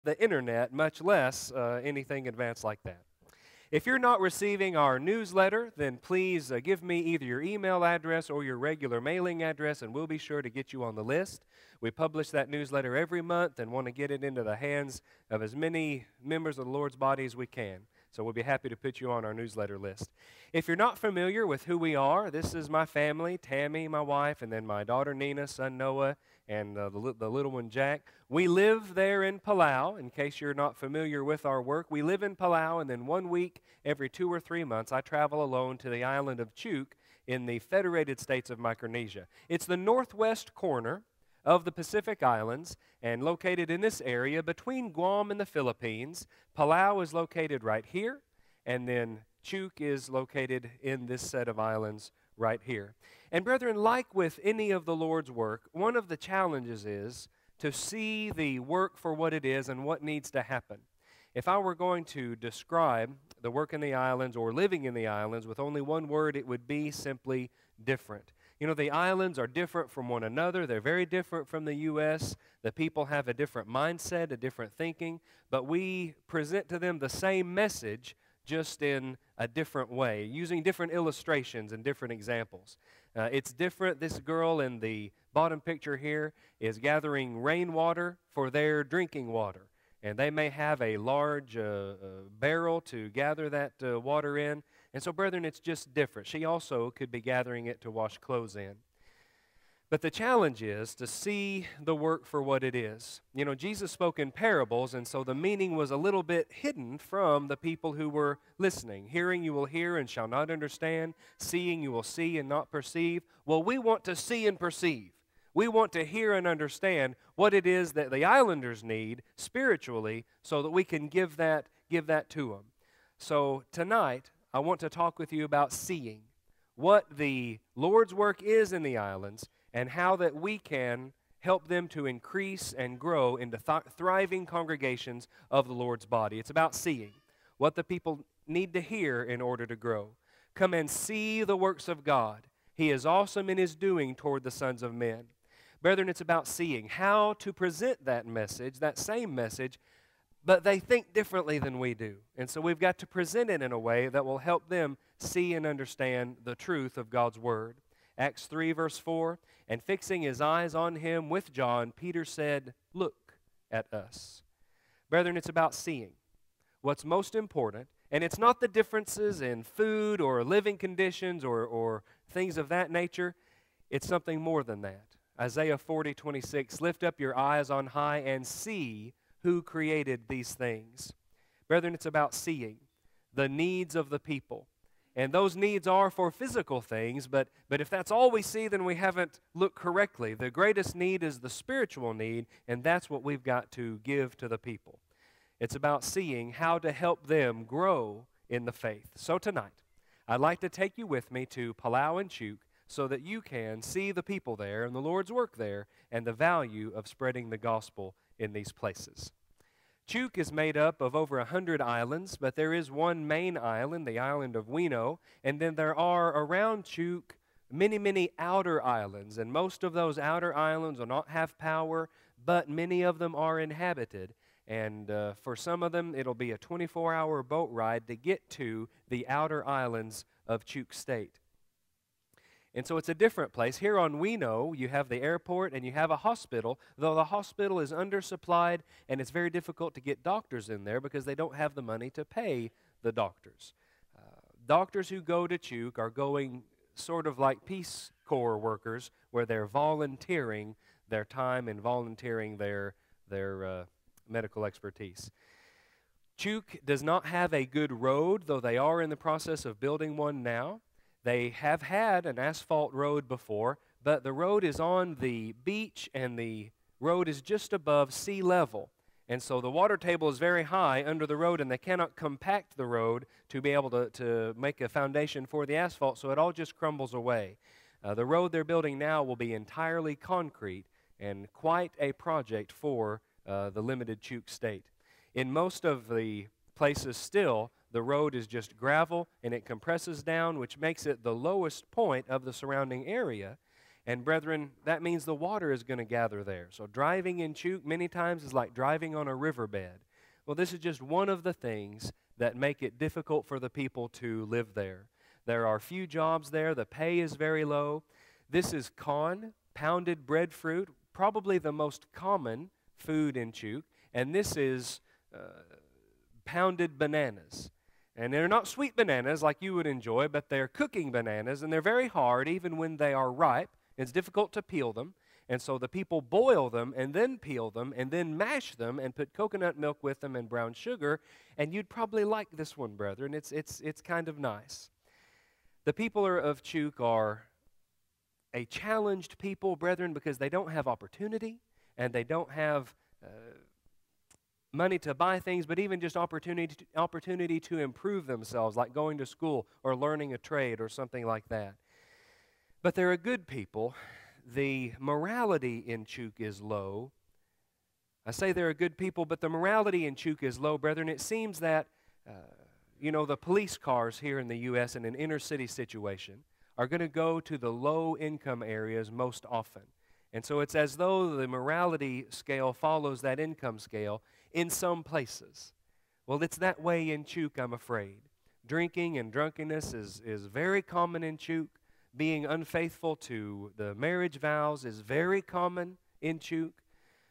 the internet, much less anything advanced like that. If you're not receiving our newsletter, then please give me either your email address or your regular mailing address, and we'll be sure to get you on the list. We publish that newsletter every month and want to get it into the hands of as many members of the Lord's body as we can. So we'll be happy to put you on our newsletter list. If you're not familiar with who we are, this is my family, Tammy, my wife, and then my daughter Nina, son Noah, and the little one Jack. We live there in Palau, in case you're not familiar with our work. We live in Palau, and then 1 week every 2 or 3 months, I travel alone to the island of Chuuk in the Federated States of Micronesia. It's the northwest corner of the Pacific Islands and located in this area between Guam and the Philippines. Palau is located right here, and then Chuuk is located in this set of islands right here. And brethren, like with any of the Lord's work, one of the challenges is to see the work for what it is and what needs to happen. If I were going to describe the work in the islands or living in the islands with only one word, it would be simply different. You know, the islands are different from one another. They're very different from the U.S. The people have a different mindset, a different thinking, but we present to them the same message just in a different way, using different illustrations and different examples. It's different. This girl in the bottom picture here is gathering rainwater for their drinking water. And they may have a large barrel to gather that water in. And so, brethren, it's just different. She also could be gathering it to wash clothes in. But the challenge is to see the work for what it is. You know, Jesus spoke in parables, and so the meaning was a little bit hidden from the people who were listening. Hearing you will hear and shall not understand. Seeing you will see and not perceive. Well, we want to see and perceive. We want to hear and understand what it is that the islanders need spiritually so that we can give that to them. So tonight, I want to talk with you about seeing, what the Lord's work is in the islands, and how that we can help them to increase and grow into thriving congregations of the Lord's body. It's about seeing, what the people need to hear in order to grow. Come and see the works of God. He is awesome in His doing toward the sons of men. Brethren, it's about seeing how to present that message, that same message, but they think differently than we do. And so we've got to present it in a way that will help them see and understand the truth of God's Word. Acts 3, verse 4, and fixing his eyes on him with John, Peter said, "Look at us." Brethren, it's about seeing what's most important, and it's not the differences in food or living conditions or things of that nature. It's something more than that. Isaiah 40:26, lift up your eyes on high and see who created these things. Brethren, it's about seeing the needs of the people. And those needs are for physical things, but if that's all we see, then we haven't looked correctly. The greatest need is the spiritual need, and that's what we've got to give to the people. It's about seeing how to help them grow in the faith. So tonight, I'd like to take you with me to Palau and Chuuk so that you can see the people there and the Lord's work there and the value of spreading the gospel in these places. Chuuk is made up of over 100 islands, but there is one main island, the island of Wino, and then there are around Chuuk many, many outer islands, and most of those outer islands will not have power, but many of them are inhabited, and for some of them it'll be a 24-hour boat ride to get to the outer islands of Chuuk State. And so it's a different place. Here on Wino, you have the airport and you have a hospital, though the hospital is undersupplied and it's very difficult to get doctors in there because they don't have the money to pay the doctors. Doctors who go to Chuuk are going sort of like Peace Corps workers where they're volunteering their time and volunteering their medical expertise. Chuuk does not have a good road, though they are in the process of building one now. They have had an asphalt road before, but the road is on the beach and the road is just above sea level. And so the water table is very high under the road and they cannot compact the road to be able to make a foundation for the asphalt, so it all just crumbles away. The road they're building now will be entirely concrete and quite a project for the limited Chuuk State. In most of the places still, the road is just gravel and it compresses down, which makes it the lowest point of the surrounding area. And brethren, that means the water is going to gather there. So driving in Chuuk many times is like driving on a riverbed. Well, this is just one of the things that make it difficult for the people to live there. There are few jobs there. The pay is very low. This is corn, pounded breadfruit, probably the most common food in Chuuk. And this is pounded bananas. And they're not sweet bananas like you would enjoy, but they're cooking bananas, and they're very hard even when they are ripe. It's difficult to peel them. And so the people boil them and then peel them and then mash them and put coconut milk with them and brown sugar. And you'd probably like this one, brethren. It's kind of nice. The people of Chuuk are a challenged people, brethren, because they don't have opportunity and they don't have money to buy things, but even just opportunity to improve themselves, like going to school or learning a trade or something like that. But they're a good people. The morality in Chuuk is low. I say they're a good people, but the morality in Chuuk is low, brethren. It seems that, the police cars here in the U.S. in an inner city situation are going to go to the low-income areas most often. And so it's as though the morality scale follows that income scale in some places. Well, it's that way in Chuuk, I'm afraid. Drinking and drunkenness is very common in Chuuk. Being unfaithful to the marriage vows is very common in Chuuk.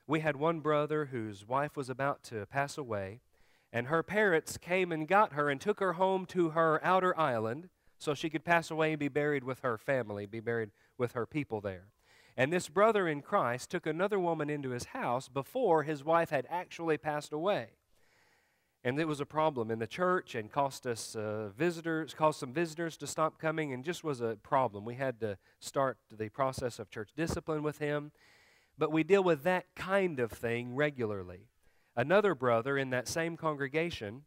We had one brother whose wife was about to pass away, and her parents came and got her and took her home to her outer island so she could pass away and be buried with her family, be buried with her people there. And this brother in Christ took another woman into his house before his wife had actually passed away. And it was a problem in the church and caused some visitors to stop coming, and just was a problem. We had to start the process of church discipline with him. But we deal with that kind of thing regularly. Another brother in that same congregation,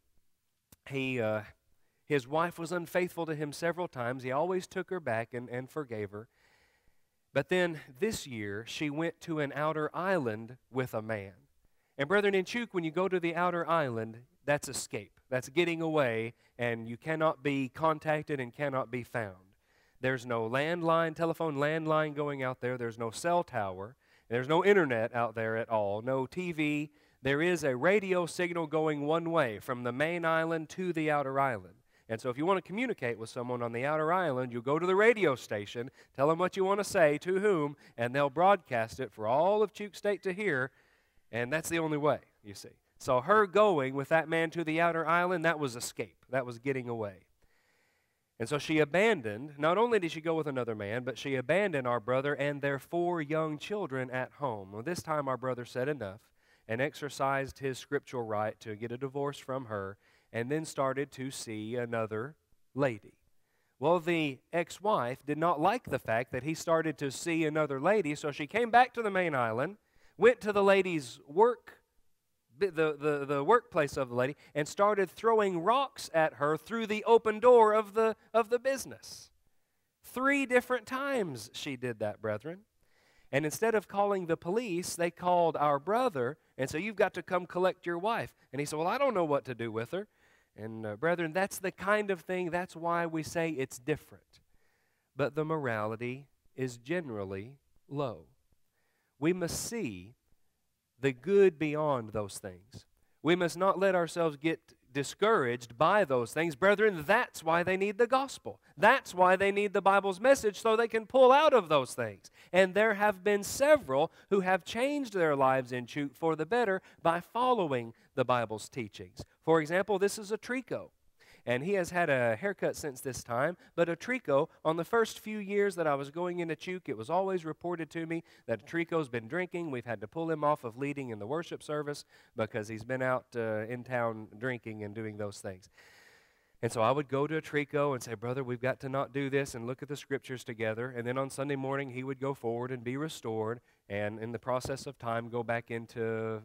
his wife was unfaithful to him several times. He always took her back and forgave her. But then this year, she went to an outer island with a man. And brethren, in Chuuk, when you go to the outer island, that's escape. That's getting away, and you cannot be contacted and cannot be found. There's no telephone landline going out there. There's no cell tower. There's no internet out there at all. No TV. There is a radio signal going one way from the main island to the outer island. And so if you want to communicate with someone on the outer island, you go to the radio station, tell them what you want to say to whom, and they'll broadcast it for all of Chuuk State to hear, and that's the only way, you see. So her going with that man to the outer island, that was escape. That was getting away. And so she abandoned, not only did she go with another man, but she abandoned our brother and their 4 young children at home. Well, this time our brother said enough and exercised his scriptural right to get a divorce from her, and then started to see another lady. Well, the ex-wife did not like the fact that he started to see another lady, so she came back to the main island, went to the lady's the workplace of the lady, and started throwing rocks at her through the open door of the business. 3 different times she did that, brethren. And instead of calling the police, they called our brother and said, "You've got to come collect your wife." And he said, "Well, I don't know what to do with her." And brethren, that's the kind of thing, that's why we say it's different. But the morality is generally low. We must see the good beyond those things. We must not let ourselves get discouraged by those things. Brethren, that's why they need the gospel. That's why they need the Bible's message, so they can pull out of those things. And there have been several who have changed their lives in Chuuk for the better by following the Bible's teachings. For example, this is a Trico. And he has had a haircut since this time, but a Trico, on the first few years that I was going into Chuuk, it was always reported to me that a Trico's been drinking. We've had to pull him off of leading in the worship service because he's been out in town drinking and doing those things. And so I would go to a Trico and say, "Brother, we've got to not do this," and look at the scriptures together. And then on Sunday morning, he would go forward and be restored, and in the process of time, go back into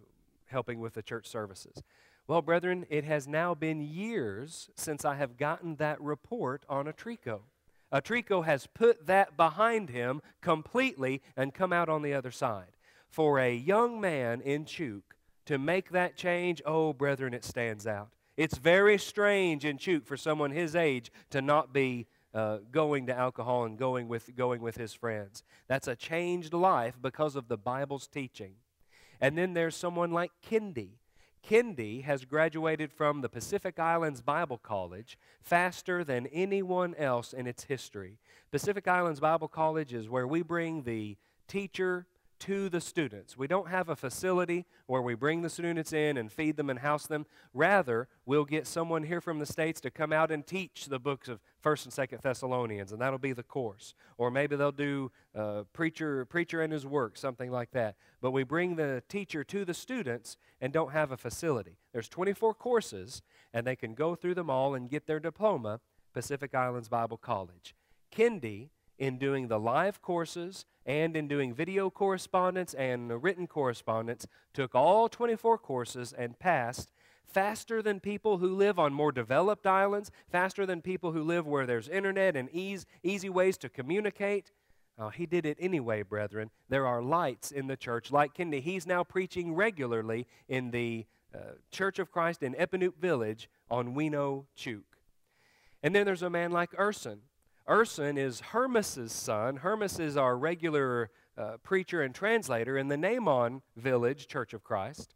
helping with the church services. Well, brethren, it has now been years since I have gotten that report on a Trico. A Trico has put that behind him completely and come out on the other side. For a young man in Chuuk to make that change, oh, brethren, it stands out. It's very strange in Chuuk for someone his age to not be going to alcohol and going with his friends. That's a changed life because of the Bible's teaching. And then there's someone like Kendi. Kendi has graduated from the Pacific Islands Bible College faster than anyone else in its history. Pacific Islands Bible College is where we bring the teacher to the students. We don't have a facility where we bring the students in and feed them and house them. Rather, we'll get someone here from the States to come out and teach the books of 1st and 2nd Thessalonians, and that'll be the course. Or maybe they'll do preacher and his work, something like that. But we bring the teacher to the students and don't have a facility. There's 24 courses, and they can go through them all and get their diploma, Pacific Islands Bible College. Kendi, in doing the live courses and in doing video correspondence and written correspondence, took all 24 courses and passed faster than people who live on more developed islands, faster than people who live where there's internet and easy ways to communicate. He did it anyway, brethren. There are lights in the church like Kendi. He's now preaching regularly in the Church of Christ in Epanoop Village on Weno, Chuuk. And then there's a man like Urson. Urson is Hermas's son. Hermas is our regular preacher and translator in the Namon Village Church of Christ.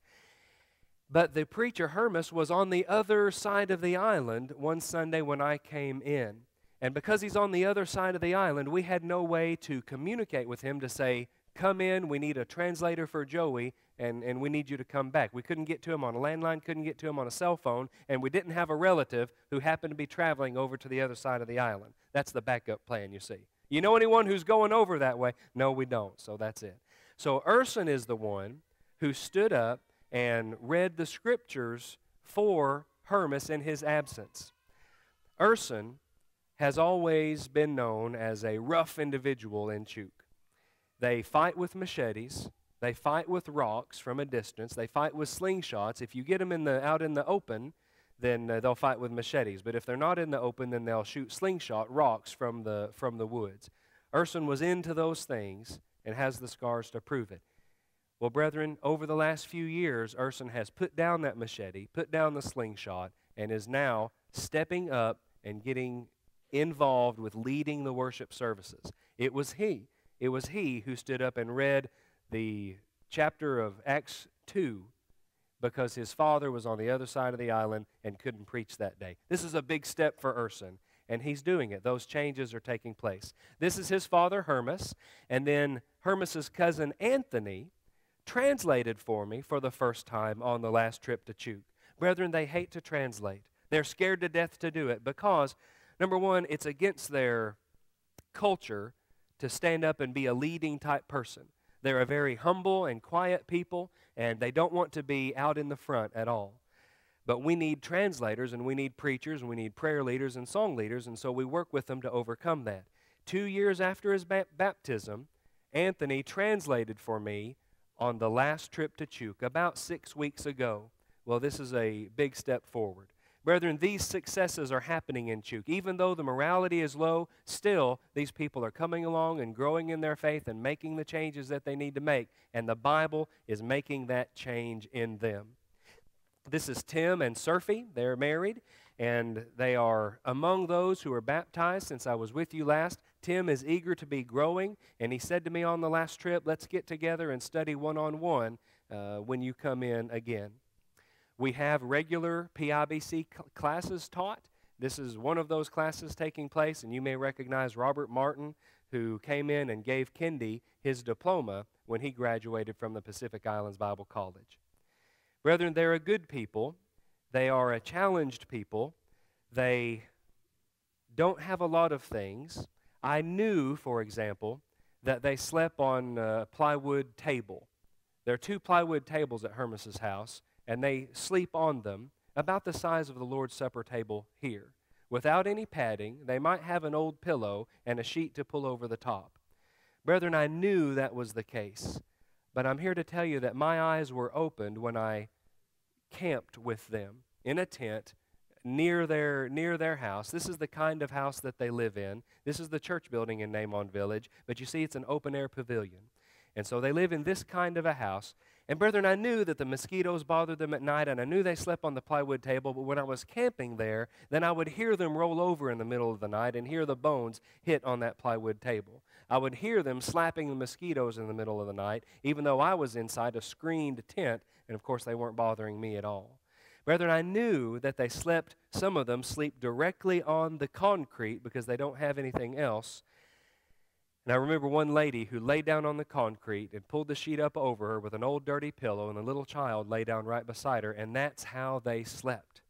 But the preacher Hermas was on the other side of the island one Sunday when I came in. And because he's on the other side of the island, we had no way to communicate with him to say, come in, we need a translator for Joey, and we need you to come back. We couldn't get to him on a landline, couldn't get to him on a cell phone, and we didn't have a relative who happened to be traveling over to the other side of the island. That's the backup plan, you see. You know anyone who's going over that way? No, we don't, so that's it. So Urson is the one who stood up and read the scriptures for Hermas in his absence. Urson has always been known as a rough individual in Chuuk. They fight with machetes. They fight with rocks from a distance. They fight with slingshots. If you get them out in the open, then they'll fight with machetes. But if they're not in the open, then they'll shoot slingshot rocks from the woods. Urson was into those things and has the scars to prove it. Well, brethren, over the last few years, Urson has put down that machete, put down the slingshot, and is now stepping up and getting involved with leading the worship services. It was he who stood up and read the chapter of Acts 2 because his father was on the other side of the island and couldn't preach that day. This is a big step for Urson, and he's doing it. Those changes are taking place. This is his father, Hermas, and then Hermas's cousin, Anthony, translated for me for the first time on the last trip to Chuuk. Brethren, they hate to translate. They're scared to death to do it because, number one, it's against their culture to stand up and be a leading type person. They're a very humble and quiet people, and they don't want to be out in the front at all. But we need translators, and we need preachers, and we need prayer leaders and song leaders, and so we work with them to overcome that. 2 years after his baptism, Anthony translated for me on the last trip to Chuuk about 6 weeks ago. Well, this is a big step forward. Brethren, these successes are happening in Chuuk. Even though the morality is low, still these people are coming along and growing in their faith and making the changes that they need to make, and the Bible is making that change in them. This is Tim and Surfy. They're married, and they are among those who are baptized since I was with you last. Tim is eager to be growing, and he said to me on the last trip, let's get together and study one-on-one when you come in again. We have regular PIBC classes taught. This is one of those classes taking place, and you may recognize Robert Martin, who came in and gave Kendi his diploma when he graduated from the Pacific Islands Bible College. Brethren, they're a good people. They are a challenged people. They don't have a lot of things. I knew, for example, that they slept on a plywood table. There are 2 plywood tables at Hermas's house, and they sleep on them about the size of the Lord's Supper table here. Without any padding, they might have an old pillow and a sheet to pull over the top. Brethren, I knew that was the case, but I'm here to tell you that my eyes were opened when I camped with them in a tent near their house. This is the kind of house that they live in. This is the church building in Namon Village, but you see it's an open-air pavilion. And so they live in this kind of a house, And brethren, I knew that the mosquitoes bothered them at night, and I knew they slept on the plywood table, but when I was camping there, then I would hear them roll over in the middle of the night and hear the bones hit on that plywood table. I would hear them slapping the mosquitoes in the middle of the night, even though I was inside a screened tent, and of course they weren't bothering me at all. Brethren, I knew that they slept, some of them sleep directly on the concrete because they don't have anything else. And I remember one lady who lay down on the concrete and pulled the sheet up over her with an old dirty pillow, and the little child lay down right beside her, and that's how they slept.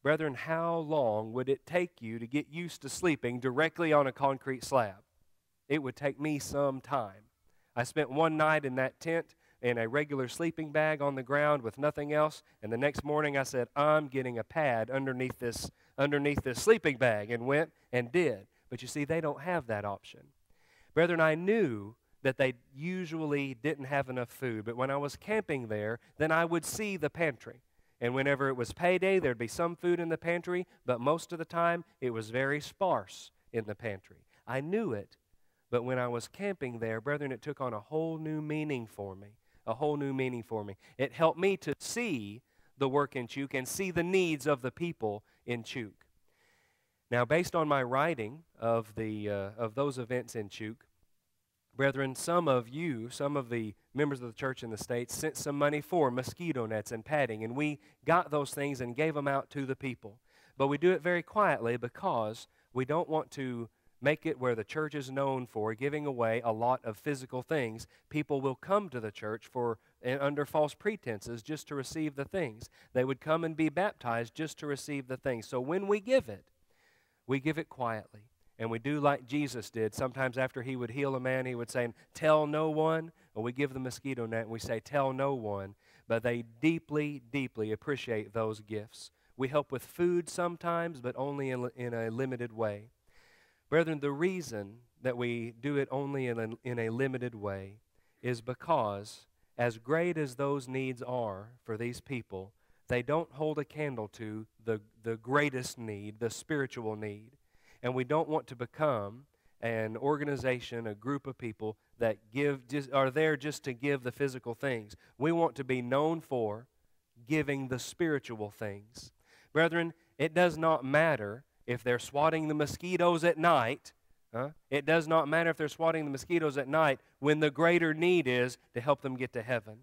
Brethren, how long would it take you to get used to sleeping directly on a concrete slab? It would take me some time. I spent one night in that tent in a regular sleeping bag on the ground with nothing else, and the next morning I said, I'm getting a pad underneath this sleeping bag, and went and did. But you see, they don't have that option. Brethren, I knew that they usually didn't have enough food, but when I was camping there, then I would see the pantry. And whenever it was payday, there'd be some food in the pantry, but most of the time, it was very sparse in the pantry. I knew it, but when I was camping there, brethren, it took on a whole new meaning for me, a whole new meaning for me. It helped me to see the work in Chuuk and see the needs of the people in Chuuk. Now, based on my writing of those events in Chuuk, brethren, some of the members of the church in the States sent some money for mosquito nets and padding, and we got those things and gave them out to the people. But we do it very quietly because we don't want to make it where the church is known for giving away a lot of physical things. People will come to the church under false pretenses just to receive the things. They would come and be baptized just to receive the things. So when we give it quietly. And we do like Jesus did. Sometimes after he would heal a man, he would say, tell no one. Or we give the mosquito net and we say, tell no one. But they deeply, deeply appreciate those gifts. We help with food sometimes, but only in a limited way. Brethren, the reason that we do it only in a limited way is because as great as those needs are for these people, they don't hold a candle to the greatest need, the spiritual need. And we don't want to become an organization, a group of people that are there just to give the physical things. We want to be known for giving the spiritual things. Brethren, it does not matter if they're swatting the mosquitoes at night. It does not matter if they're swatting the mosquitoes at night when the greater need is to help them get to heaven.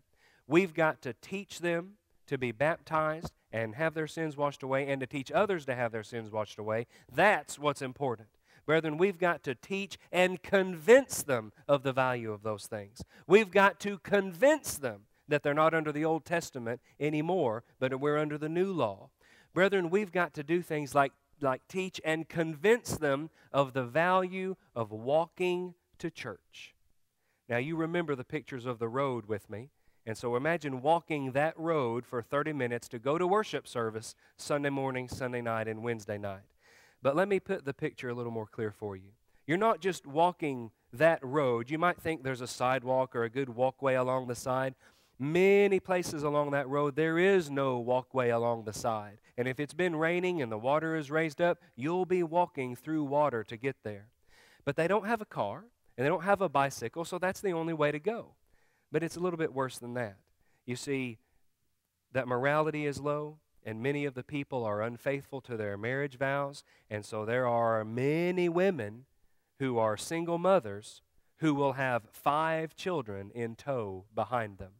We've got to teach them to be baptized and have their sins washed away, and to teach others to have their sins washed away. That's what's important. Brethren, we've got to teach and convince them of the value of those things. We've got to convince them that they're not under the Old Testament anymore, but we're under the new law. Brethren, we've got to do things like teach and convince them of the value of walking to church. Now, you remember the pictures of the road with me. And so imagine walking that road for 30 minutes to go to worship service Sunday morning, Sunday night, and Wednesday night. But let me put the picture a little more clear for you. You're not just walking that road. You might think there's a sidewalk or a good walkway along the side. Many places along that road, there is no walkway along the side. And if it's been raining and the water is raised up, you'll be walking through water to get there. But they don't have a car, and they don't have a bicycle, so that's the only way to go. But it's a little bit worse than that. You see, that morality is low, and many of the people are unfaithful to their marriage vows, and so there are many women who are single mothers who will have 5 children in tow behind them.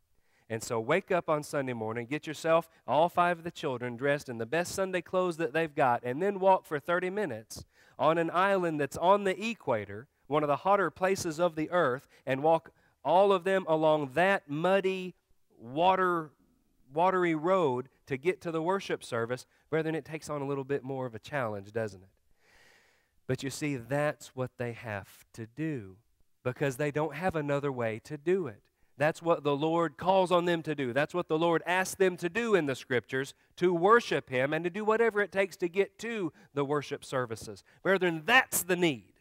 And so wake up on Sunday morning, get yourself, all 5 of the children, dressed in the best Sunday clothes that they've got, and then walk for 30 minutes on an island that's on the equator, one of the hotter places of the earth, and walk all of them along that muddy, watery road to get to the worship service. Brethren, it takes on a little bit more of a challenge, doesn't it? But you see, that's what they have to do because they don't have another way to do it. That's what the Lord calls on them to do. That's what the Lord asks them to do in the Scriptures, to worship Him and to do whatever it takes to get to the worship services. Brethren, that's the need.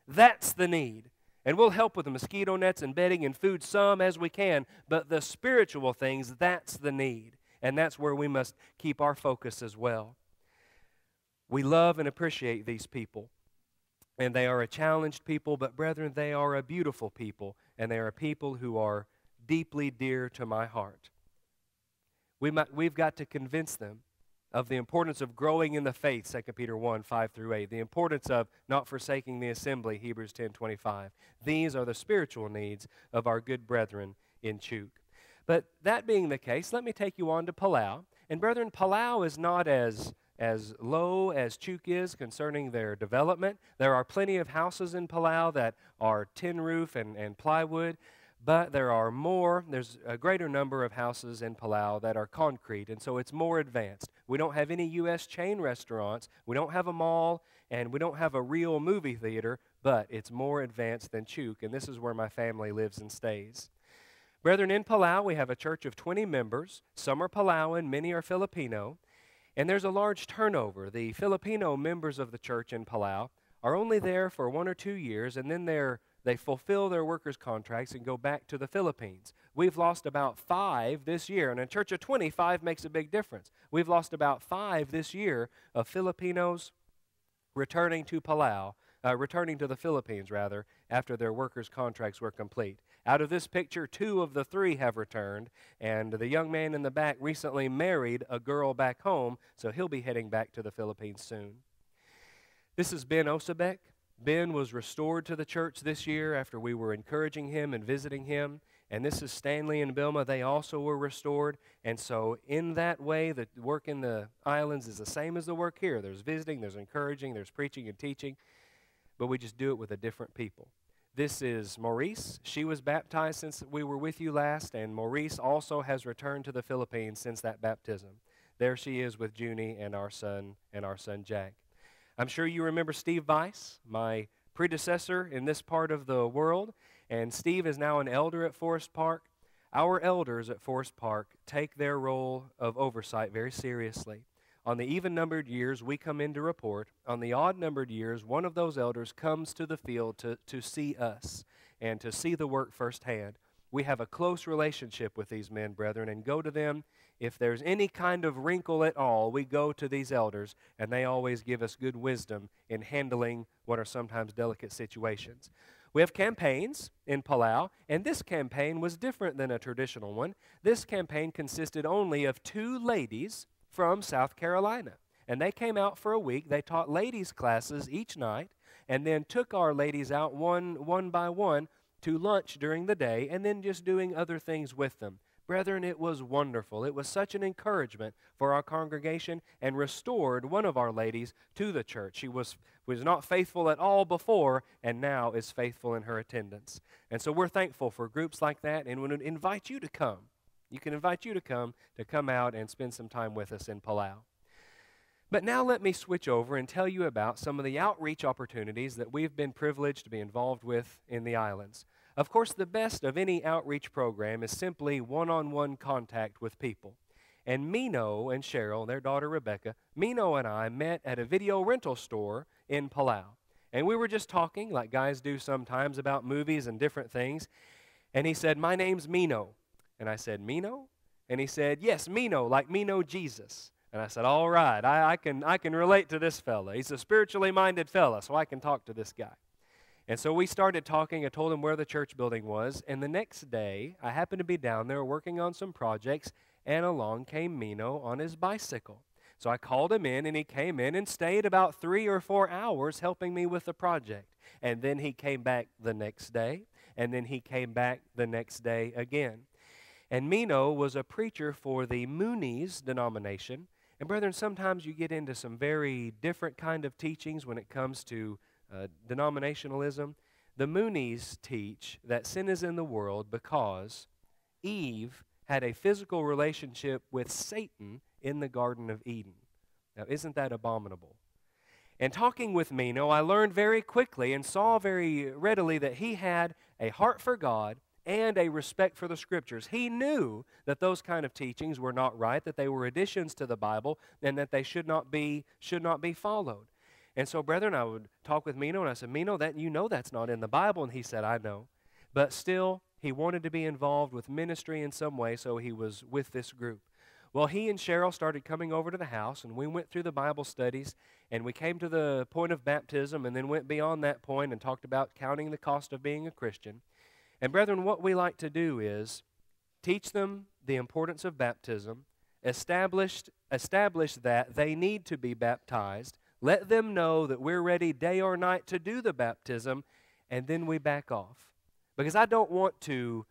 That's the need. And we'll help with the mosquito nets and bedding and food some as we can, but the spiritual things, that's the need. And that's where we must keep our focus as well. We love and appreciate these people. And they are a challenged people, but brethren, they are a beautiful people. And they are people who are deeply dear to my heart. We've got to convince them of the importance of growing in the faith, 2 Peter 1, 5 through 8, the importance of not forsaking the assembly, Hebrews 10:25. These are the spiritual needs of our good brethren in Chuuk. But that being the case, let me take you on to Palau. And brethren, Palau is not as low as Chuuk is concerning their development. There are plenty of houses in Palau that are tin roof and plywood, but there's a greater number of houses in Palau that are concrete, and so it's more advanced. We don't have any U.S. chain restaurants, we don't have a mall, and we don't have a real movie theater, but it's more advanced than Chuuk, and this is where my family lives and stays. Brethren, in Palau, we have a church of 20 members. Some are Palauan, many are Filipino, and there's a large turnover. The Filipino members of the church in Palau are only there for 1 or 2 years, and then they fulfill their workers' contracts and go back to the Philippines. We've lost about 5 this year, and in a church of 25 makes a big difference. We've lost about 5 this year of Filipinos returning to the Philippines, rather, after their workers' contracts were complete. Out of this picture, 2 of the 3 have returned, and the young man in the back recently married a girl back home, so he'll be heading back to the Philippines soon. This is Ben Osabek. Ben was restored to the church this year after we were encouraging him and visiting him. And this is Stanley and Bilma. They also were restored. And so in that way, the work in the islands is the same as the work here. There's visiting, there's encouraging, there's preaching and teaching. But we just do it with a different people. This is Maurice. She was baptized since we were with you last. And Maurice also has returned to the Philippines since that baptism. There she is with Junie and our son Jack. I'm sure you remember Steve Weiss, my predecessor in this part of the world, and Steve is now an elder at Forest Park. Our elders at Forest Park take their role of oversight very seriously. On the even-numbered years, we come in to report. On the odd-numbered years, one of those elders comes to the field to see us and to see the work firsthand. We have a close relationship with these men, brethren, and go to them. If there's any kind of wrinkle at all, we go to these elders, and they always give us good wisdom in handling what are sometimes delicate situations. We have campaigns in Palau, and this campaign was different than a traditional one. This campaign consisted only of 2 ladies from South Carolina, and they came out for a week. They taught ladies' classes each night, and then took our ladies out one by one to lunch during the day, and then just doing other things with them. Brethren, it was wonderful. It was such an encouragement for our congregation and restored one of our ladies to the church. She was not faithful at all before and now is faithful in her attendance. And so we're thankful for groups like that and would invite you to come. You can invite you to come out and spend some time with us in Palau. But now let me switch over and tell you about some of the outreach opportunities that we've been privileged to be involved with in the islands. Of course, the best of any outreach program is simply one-on-one contact with people. And Mino and Cheryl, their daughter Rebecca, Mino and I met at a video rental store in Palau. And we were just talking, like guys do sometimes, about movies and different things. And he said, "My name's Mino." And I said, "Mino?" And he said, "Yes, Mino, like Mino Jesus." And I said, "All right, I can relate to this fella. He's a spiritually minded fella, so I can talk to this guy." And so we started talking. I told him where the church building was. And the next day, I happened to be down there working on some projects, and along came Mino on his bicycle. So I called him in, and he came in and stayed about 3 or 4 hours helping me with the project. And then he came back the next day, and then he came back the next day again. And Mino was a preacher for the Moonies denomination. And brethren, sometimes you get into some very different kind of teachings when it comes to denominationalism. The Moonies teach that sin is in the world because Eve had a physical relationship with Satan in the Garden of Eden. Now, isn't that abominable? And talking with Mino, I learned very quickly and saw very readily that he had a heart for God and a respect for the Scriptures. He knew that those kind of teachings were not right, that they were additions to the Bible, and that they should not be followed. And so, brethren, I would talk with Mino, and I said, "Mino, that's not in the Bible." And he said, "I know." But still, he wanted to be involved with ministry in some way, so he was with this group. Well, he and Cheryl started coming over to the house, and we went through the Bible studies, and we came to the point of baptism, and then went beyond that point and talked about counting the cost of being a Christian. And brethren, what we like to do is teach them the importance of baptism, establish that they need to be baptized, let them know that we're ready day or night to do the baptism, and then we back off. Because I don't want to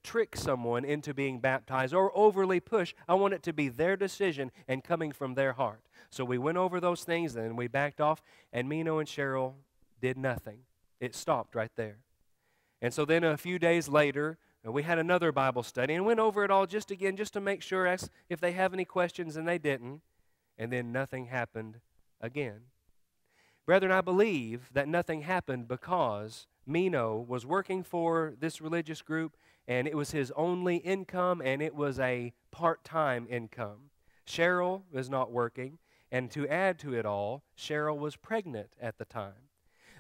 trick someone into being baptized or overly push. I want it to be their decision and coming from their heart. So we went over those things, and then we backed off, and Mino and Cheryl did nothing. It stopped right there. And so then a few days later, we had another Bible study and went over it all just to make sure, ask if they have any questions, and they didn't. And then nothing happened again. Brethren, I believe that nothing happened because Mino was working for this religious group, and it was his only income, and it was a part-time income. Cheryl was not working, and to add to it all, Cheryl was pregnant at the time.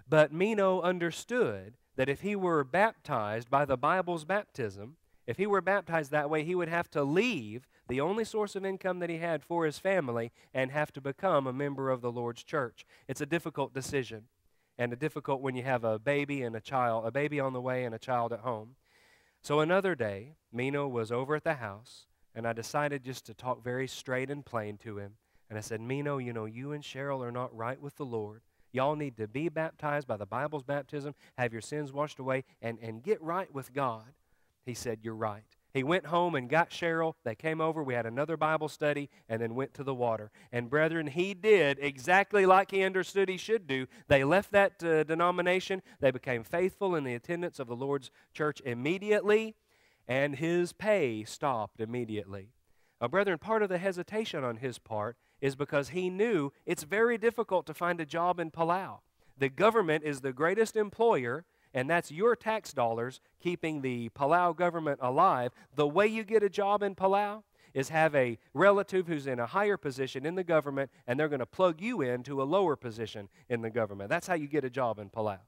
But Mino understood that if he were baptized by the Bible's baptism, if he were baptized that way, he would have to leave the only source of income that he had for his family and have to become a member of the Lord's church. It's a difficult decision, and a difficult when you have a baby and a baby on the way and a child at home. So another day, Mino was over at the house, and I decided just to talk very straight and plain to him. And I said, Mino, you and Cheryl are not right with the Lord. Y'all need to be baptized by the Bible's baptism, have your sins washed away, and get right with God. He said, you're right. He went home and got Cheryl. They came over. We had another Bible study and then went to the water. And brethren, he did exactly like he understood he should do. They left that denomination. They became faithful in the attendance of the Lord's church immediately, and his pay stopped immediately. Now, brethren, part of the hesitation on his part is because he knew it's very difficult to find a job in Palau. The government is the greatest employer, and that's your tax dollars keeping the Palau government alive. The way you get a job in Palau is have a relative who's in a higher position in the government, and they're going to plug you into a lower position in the government. That's how you get a job in Palau.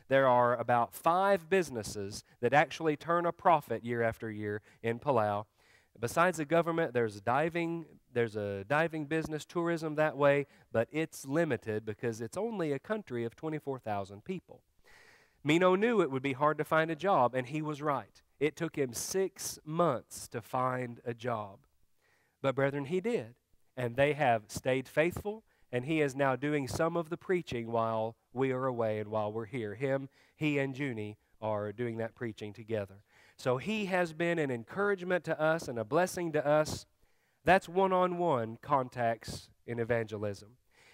There are about 5 businesses that actually turn a profit year after year in Palau. Besides the government, there's a diving business, tourism that way, but it's limited because it's only a country of 24,000 people. Mino knew it would be hard to find a job, and he was right. It took him 6 months to find a job. But brethren, he did, and they have stayed faithful, and he is now doing some of the preaching while we are away and while we're here. He and Junie are doing that preaching together. So he has been an encouragement to us and a blessing to us. That's one-on-one contacts in evangelism.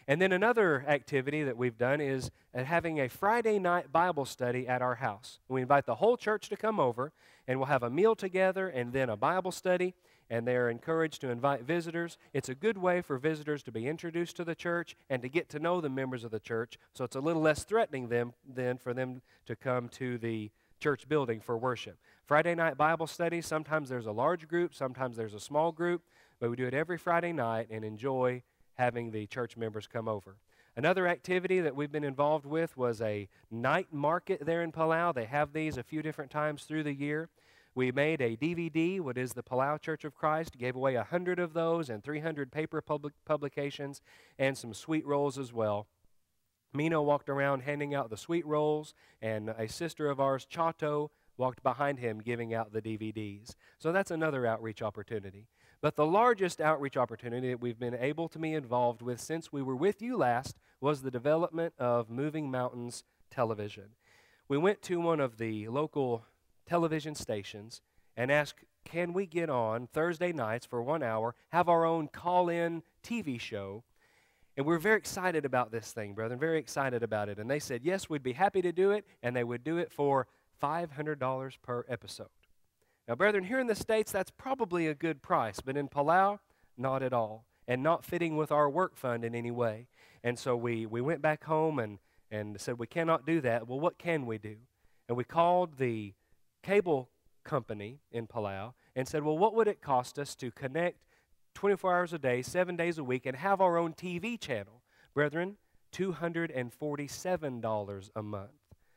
And then another activity that we've done is having a Friday night Bible study at our house. We invite the whole church to come over, and we'll have a meal together and then a Bible study, and they're encouraged to invite visitors. It's a good way for visitors to be introduced to the church and to get to know the members of the church, so it's a little less threatening than for them to come to the church building for worship. Friday night Bible studies, sometimes there's a large group, sometimes there's a small group, but we do it every Friday night and enjoy having the church members come over. Another activity that we've been involved with was a night market there in Palau. They have these a few different times through the year. We made a DVD, what is the Palau Church of Christ, gave away 100 of those and 300 paper publications and some sweet rolls as well. Mino walked around handing out the sweet rolls, and a sister of ours, Chato, walked behind him giving out the DVDs. So that's another outreach opportunity. But the largest outreach opportunity that we've been able to be involved with since we were with you last was the development of Moving Mountains Television. We went to one of the local television stations and asked, can we get on Thursday nights for 1 hour, have our own call-in TV show? And we're very excited about this thing, brethren, very excited about it. And they said, yes, we'd be happy to do it, and they would do it for $500 per episode. Now, brethren, here in the States, that's probably a good price, but in Palau, not at all, and not fitting with our work fund in any way. And so we went back home and said, we cannot do that. Well, what can we do? And we called the cable company in Palau and said, well, what would it cost us to connect 24 hours a day, 7 days a week, and have our own TV channel? Brethren, $247 a month.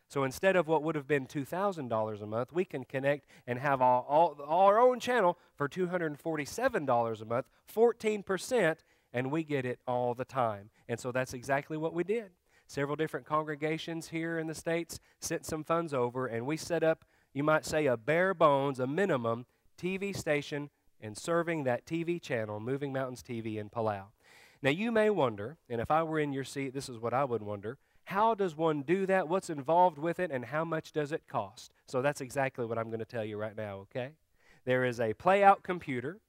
So instead of what would have been $2,000 a month, we can connect and have our own channel for $247 a month, 14%, and we get it all the time. And so that's exactly what we did. Several different congregations here in the States sent some funds over, and we set up, you might say, a bare bones, a minimum TV station and serving that TV channel, Moving Mountains TV in Palau. Now you may wonder, and if I were in your seat, this is what I would wonder, how does one do that? What's involved with it, and how much does it cost? So that's exactly what I'm going to tell you right now, okay? There is a play-out computer,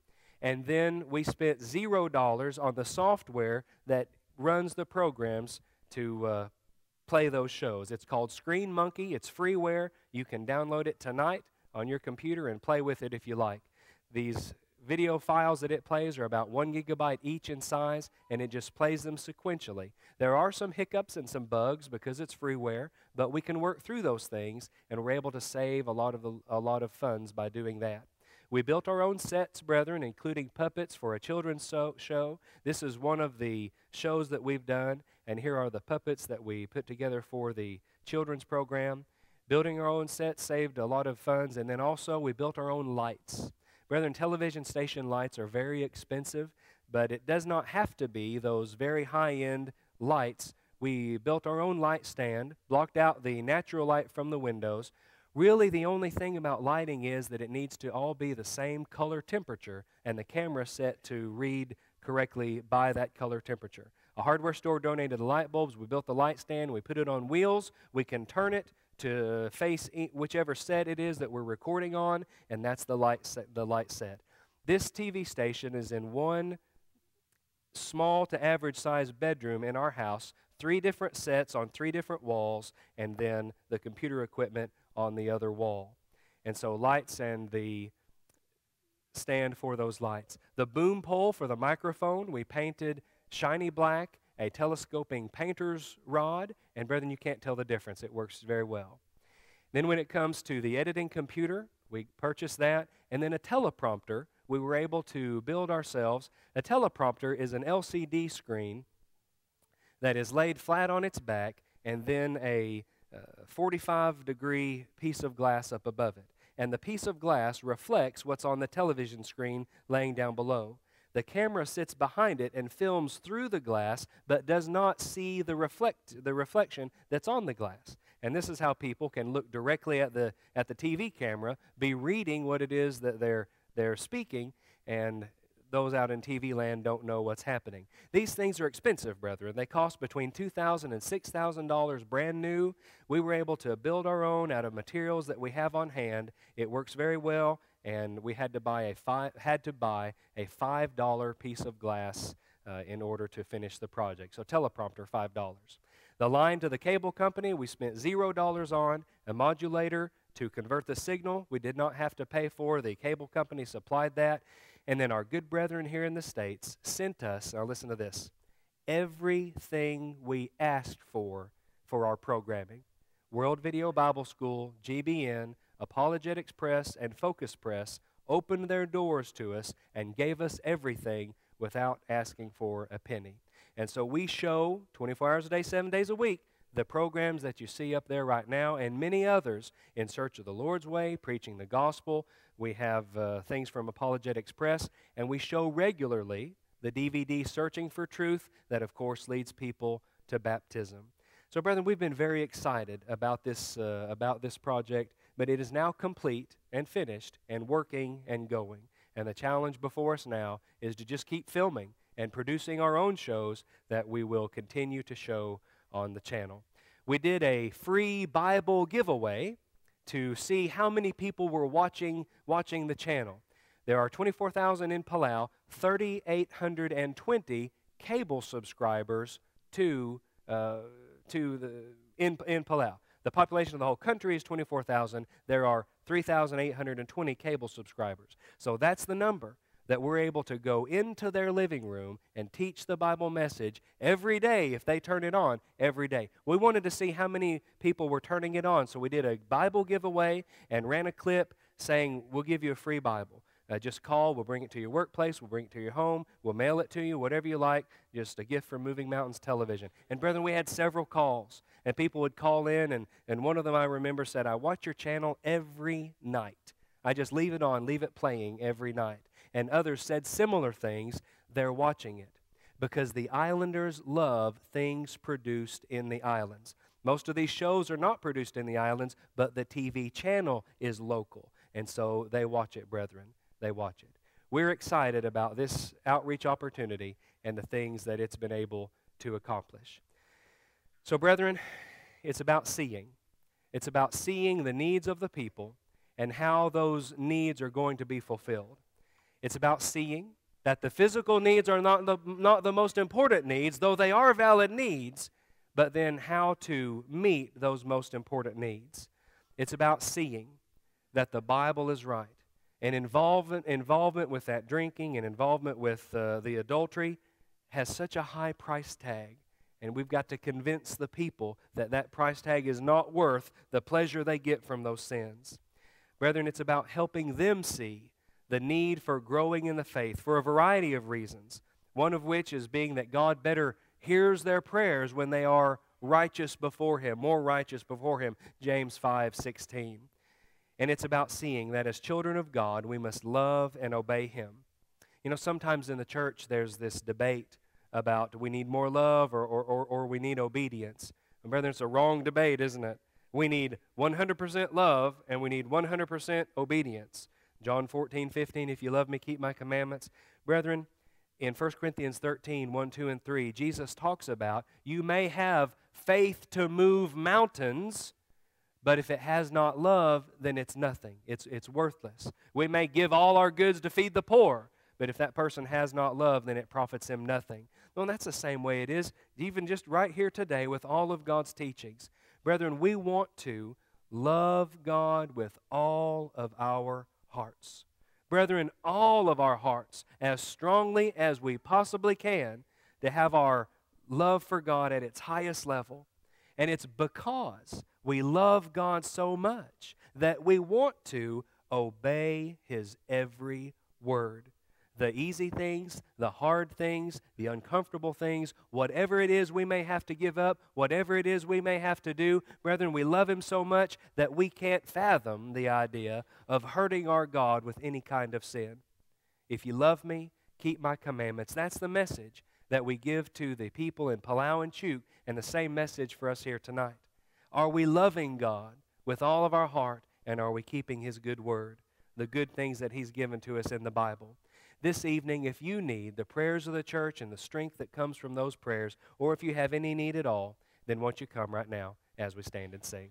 and then we spent $0 on the software that runs the programs to play those shows. It's called Screen Monkey. It's freeware. You can download it tonight on your computer and play with it if you like. These video files that it plays are about 1 gigabyte each in size, and it just plays them sequentially. There are some hiccups and some bugs because it's freeware, but we can work through those things, and we're able to save a lot of funds by doing that. We built our own sets, brethren, including puppets for a children's show. This is one of the shows that we've done, and here are the puppets that we put together for the children's program. Building our own sets saved a lot of funds, and then also we built our own lights. Brethren, television station lights are very expensive, but it does not have to be those very high-end lights. We built our own light stand, blocked out the natural light from the windows. Really, the only thing about lighting is that it needs to all be the same color temperature, and the camera set to read correctly by that color temperature. A hardware store donated the light bulbs. We built the light stand. We put it on wheels. We can turn it to face whichever set it is that we're recording on, and that's the light set. This TV station is in one small to average size bedroom in our house, 3 different sets on 3 different walls, and then the computer equipment on the other wall. And so lights and the stand for those lights. The boom pole for the microphone, we painted shiny black, a telescoping painter's rod, and brethren, you can't tell the difference. It works very well. Then when it comes to the editing computer, we purchased that, and then a teleprompter we were able to build ourselves. A teleprompter is an LCD screen that is laid flat on its back, and then a 45-degree piece of glass up above it. And the piece of glass reflects what's on the television screen laying down below. The camera sits behind it and films through the glass, but does not see the reflection that's on the glass. And this is how people can look directly at the TV camera, be reading what it is that they're speaking, and those out in TV land don't know what's happening. These things are expensive, brethren. They cost between $2,000 and $6,000 brand new. We were able to build our own out of materials that we have on hand. It works very well, and we had to buy a $5 piece of glass in order to finish the project. So teleprompter, $5. The line to the cable company, we spent $0 on. A modulator to convert the signal, we did not have to pay for. The cable company supplied that. And then our good brethren here in the States sent us, now listen to this, everything we asked for our programming. World Video Bible School, GBN, Apologetics Press, and Focus Press opened their doors to us and gave us everything without asking for a penny. And so we show 24 hours a day, 7 days a week, the programs that you see up there right now and many others in Search of the Lord's Way, Preaching the Gospel. We have things from Apologetics Press, and we show regularly the DVD Searching for Truth that, of course, leads people to baptism. So, brethren, we've been very excited about this project, but it is now complete and finished and working and going. And the challenge before us now is to just keep filming and producing our own shows that we will continue to show on the channel. We did a free Bible giveaway to see how many people were watching the channel. There are 24,000 in Palau, 3,820 cable subscribers in Palau. The population of the whole country is 24,000. There are 3,820 cable subscribers. So that's the number that we're able to go into their living room and teach the Bible message every day if they turn it on every day. We wanted to see how many people were turning it on, so we did a Bible giveaway and ran a clip saying, we'll give you a free Bible. Just call, we'll bring it to your workplace, we'll bring it to your home, we'll mail it to you, whatever you like, just a gift from Moving Mountains Television. And brethren, we had several calls, and people would call in, and one of them I remember said, I watch your channel every night. I just leave it on, leave it playing every night. And others said similar things. They're watching it because the islanders love things produced in the islands. Most of these shows are not produced in the islands, but the TV channel is local. And so they watch it, brethren. They watch it. we're excited about this outreach opportunity and the things that it's been able to accomplish. So, brethren, it's about seeing. It's about seeing the needs of the people and how those needs are going to be fulfilled. It's about seeing that the physical needs are not the most important needs, though they are valid needs, but then how to meet those most important needs. It's about seeing that the Bible is right. And involvement with that drinking and involvement with the adultery has such a high price tag. And we've got to convince the people that that price tag is not worth the pleasure they get from those sins. Brethren, it's about helping them see the need for growing in the faith for a variety of reasons, one of which is being that God better hears their prayers when they are righteous before Him, more righteous before Him, James 5:16. And it's about seeing that as children of God, we must love and obey Him. You know, sometimes in the church there's this debate about we need more love or we need obedience. And brethren, it's a wrong debate, isn't it? We need 100% love and we need 100% obedience. John 14:15, if you love me, keep my commandments. Brethren, in 1 Corinthians 13, 1, 2, and 3, Jesus talks about you may have faith to move mountains, but if it has not love, then it's nothing. It's worthless. We may give all our goods to feed the poor, but if that person has not love, then it profits him nothing. Well, that's the same way it is, even just right here today with all of God's teachings. Brethren, we want to love God with all of our hearts. Brethren, all of our hearts, as strongly as we possibly can, to have our love for God at its highest level. And it's because we love God so much that we want to obey His every word. The easy things, the hard things, the uncomfortable things, whatever it is we may have to give up, whatever it is we may have to do, brethren, we love Him so much that we can't fathom the idea of hurting our God with any kind of sin. If you love me, keep my commandments. That's the message that we give to the people in Palau and Chuuk, and the same message for us here tonight. Are we loving God with all of our heart, and are we keeping His good word, the good things that He's given to us in the Bible? This evening, if you need the prayers of the church and the strength that comes from those prayers, or if you have any need at all, then won't you come right now as we stand and sing.